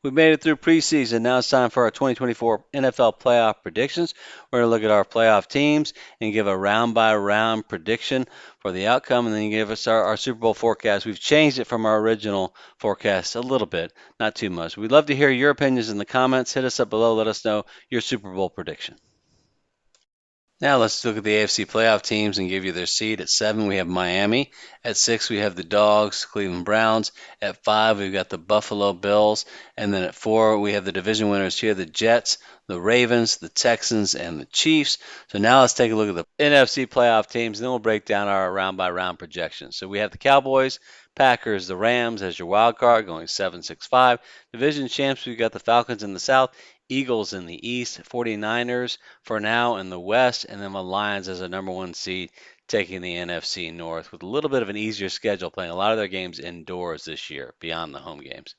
We've made it through preseason. Now it's time for our 2024 NFL playoff predictions. We're going to look at our playoff teams and give a round by round prediction for the outcome, and then give us our Super Bowl forecast. We've changed it from our original forecast a little bit, not too much. We'd love to hear your opinions in the comments. Hit us up below. Let us know your Super Bowl prediction. Now let's look at the AFC playoff teams and give you their seed. At 7, we have Miami. At 6, we have the Dogs, Cleveland Browns. At 5, we've got the Buffalo Bills. And then at 4, we have the division winners here, the Jets, the Ravens, the Texans, and the Chiefs. So now let's take a look at the NFC playoff teams, and then we'll break down our round-by-round projections. So we have the Cowboys, Packers, the Rams as your wild card, going 7-6-5. Division champs, we've got the Falcons in the South, Eagles in the East, 49ers for now in the West, and then the Lions as a number 1 seed taking the NFC North with a little bit of an easier schedule, playing a lot of their games indoors this year beyond the home games.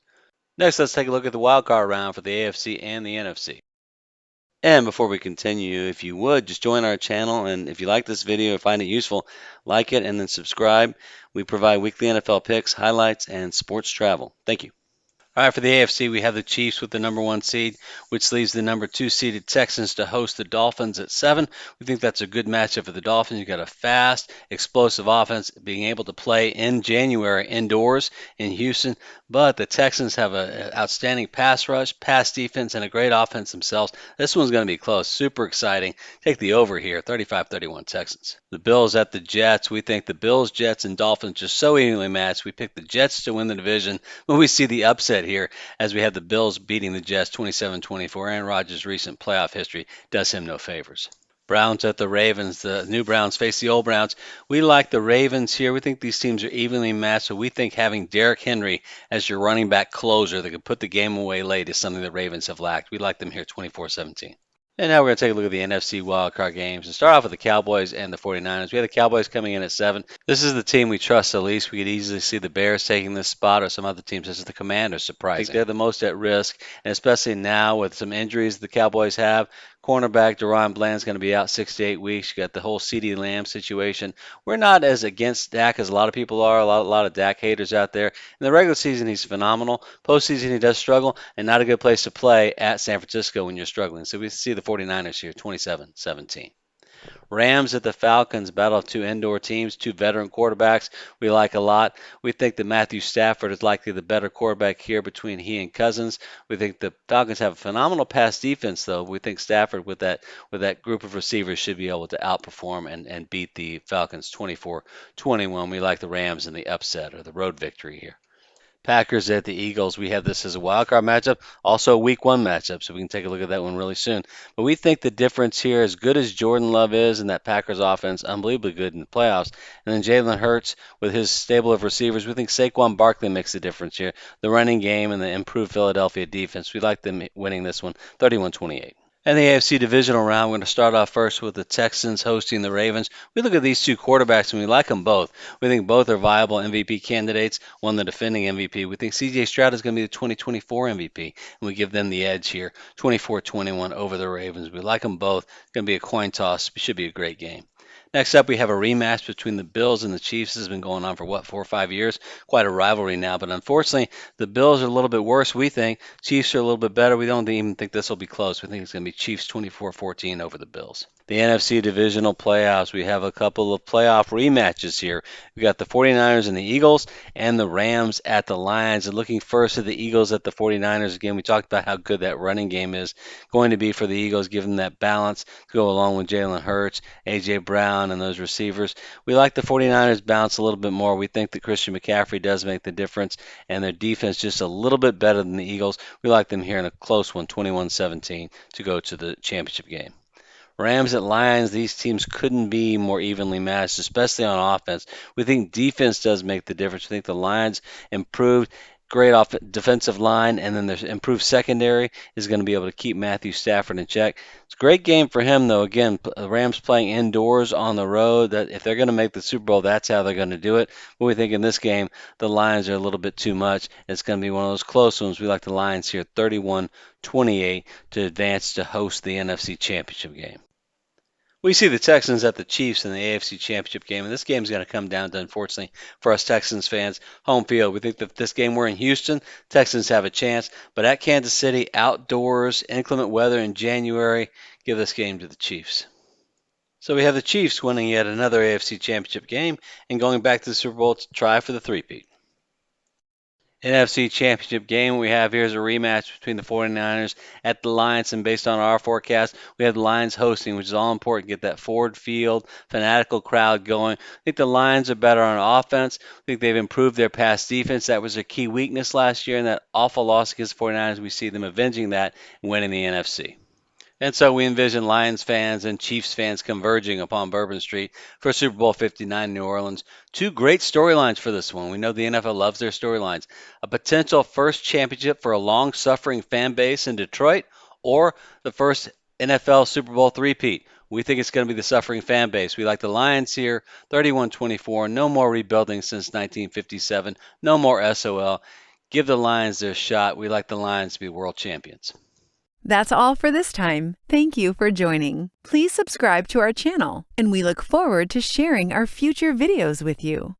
Next, let's take a look at the wild card round for the AFC and the NFC. And before we continue, if you would, just join our channel, and if you like this video or find it useful, like it and then subscribe. We provide weekly NFL picks, highlights, and sports travel. Thank you. All right, for the AFC, we have the Chiefs with the number 1 seed, which leaves the number 2 seeded Texans to host the Dolphins at 7. We think that's a good matchup for the Dolphins. You've got a fast, explosive offense being able to play in January indoors in Houston, but the Texans have an outstanding pass rush, pass defense, and a great offense themselves. This one's going to be close. Super exciting. Take the over here, 35-31 Texans. The Bills at the Jets. We think the Bills, Jets, and Dolphins just so evenly matched. We pick the Jets to win the division, but we see the upset here as we have the Bills beating the Jets 27-24. Aaron Rodgers' recent playoff history does him no favors. Browns at the Ravens. The new Browns face the old Browns. We like the Ravens here. We think these teams are evenly matched, so we think having Derrick Henry as your running back closer that can put the game away late is something the Ravens have lacked. We like them here 24-17. And now we're going to take a look at the NFC wildcard games and start off with the Cowboys and the 49ers. We have the Cowboys coming in at 7. This is the team we trust the least. We could easily see the Bears taking this spot or some other teams, such as the Commanders, surprising. I think they're the most at risk, and especially now with some injuries the Cowboys have. Cornerback Deron Bland's going to be out 6 to 8 weeks. You got the whole CeeDee Lamb situation. We're not as against Dak as a lot of people are. A lot of Dak haters out there. In the regular season, he's phenomenal. Postseason, he does struggle, and not a good place to play at San Francisco when you're struggling. So we see the 49ers here, 27-17. Rams at the Falcons, battle of 2 indoor teams, 2 veteran quarterbacks we like a lot. We think that Matthew Stafford is likely the better quarterback here between he and Cousins. We think the Falcons have a phenomenal pass defense, though. We think Stafford with that group of receivers should be able to outperform and beat the Falcons 24-21. We like the Rams in the upset or the road victory here. Packers at the Eagles. We have this as a wild card matchup, also a week 1 matchup, so we can take a look at that one really soon. But we think the difference here, as good as Jordan Love is in that Packers offense, unbelievably good in the playoffs, and then Jalen Hurts with his stable of receivers, we think Saquon Barkley makes the difference here. The running game and the improved Philadelphia defense, we like them winning this one 31-28. And the AFC divisional round, we're going to start off first with the Texans hosting the Ravens. We look at these 2 quarterbacks and we like them both. We think both are viable MVP candidates, one the defending MVP. We think CJ Stroud is going to be the 2024 MVP, and we give them the edge here, 24-21 over the Ravens. We like them both. It's going to be a coin toss. It should be a great game. Next up, we have a rematch between the Bills and the Chiefs. This has been going on for, 4 or 5 years? Quite a rivalry now, but unfortunately, the Bills are a little bit worse, we think. Chiefs are a little bit better. We don't even think this will be close. We think it's going to be Chiefs 24-14 over the Bills. The NFC divisional playoffs, we have a couple of playoff rematches here. We got the 49ers and the Eagles and the Rams at the Lions. And looking first at the Eagles at the 49ers, again, we talked about how good that running game is going to be for the Eagles, given that balance to go along with Jalen Hurts, A.J. Brown, and those receivers. We like the 49ers bounce a little bit more. We think that Christian McCaffrey does make the difference, and their defense just a little bit better than the Eagles. We like them here in a close one, 21-17, to go to the championship game. Rams at Lions, these teams couldn't be more evenly matched, especially on offense. We think defense does make the difference. We think the Lions improved, great defensive line, and then their improved secondary is going to be able to keep Matthew Stafford in check. It's a great game for him, though. Again, the Rams playing indoors on the road. That if they're going to make the Super Bowl, that's how they're going to do it. But we think in this game, the Lions are a little bit too much. It's going to be one of those close ones. We like the Lions here, 31-28, to advance to host the NFC Championship game. We see the Texans at the Chiefs in the AFC Championship game, and this game is going to come down to, unfortunately, for us Texans fans, home field. We think that this game we're in Houston, Texans have a chance, but at Kansas City, outdoors, inclement weather in January, give this game to the Chiefs. So we have the Chiefs winning yet another AFC Championship game and going back to the Super Bowl to try for the three-peat. NFC Championship game we have here is a rematch between the 49ers at the Lions, and based on our forecast, we have the Lions hosting, which is all important. Get that Ford Field fanatical crowd going. I think the Lions are better on offense. I think they've improved their pass defense. That was their key weakness last year, and that awful loss against the 49ers, we see them avenging that and winning the NFC. And so we envision Lions fans and Chiefs fans converging upon Bourbon Street for Super Bowl 59 in New Orleans. Two great storylines for this one. We know the NFL loves their storylines. A potential first championship for a long-suffering fan base in Detroit, or the first NFL Super Bowl three-peat. We think it's going to be the suffering fan base. We like the Lions here, 31-24. No more rebuilding since 1957. No more SOL. Give the Lions their shot. We like the Lions to be world champions. That's all for this time. Thank you for joining. Please subscribe to our channel, and we look forward to sharing our future videos with you.